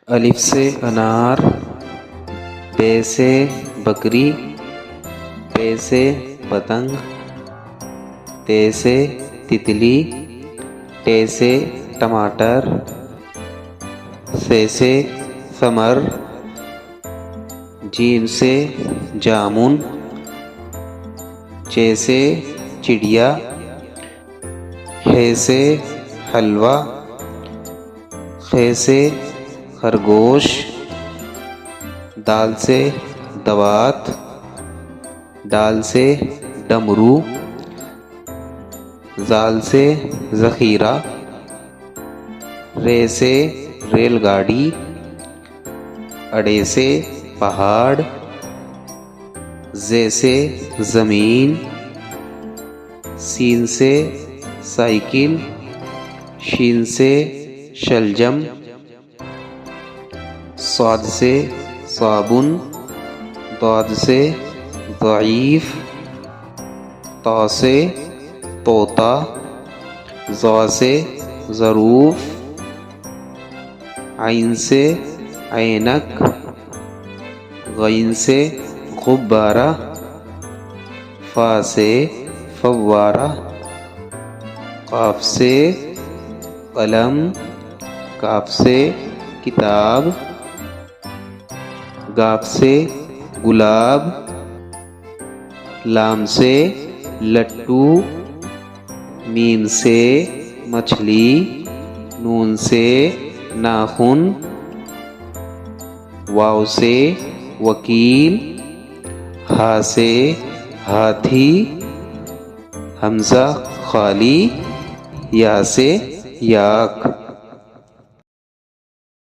الف سے انار، بے سے بکری، پے سے پتنگ، تے سے تتلی، ٹے سے ٹماٹر، سے ثمر، جیم سے جامن، چے سے چڑیا، ہے سے حلوہ، خے سے خرگوش، دال سے دوات، ڈال سے ڈمرو، زال سے ذخیرہ، رے سے ریل گاڑی، اڑے سے پہاڑ، زے سے زمین، سین سے سائیکل، شین سے شلجم، صاد سے صابن، ضاد سے ضعیف، طا سے طوطا، ظا سے ظروف، عین سے عینک، غین سے غبارہ، فا سے فوارہ، قاف سے قلم، کاف سے کتاب، گاف سے گلاب، لام سے لٹو، میم سے مچھلی، نون سے ناخن، واو سے وکیل، ہا سے ہاتھی، حمزہ خالی، یا سے یاک۔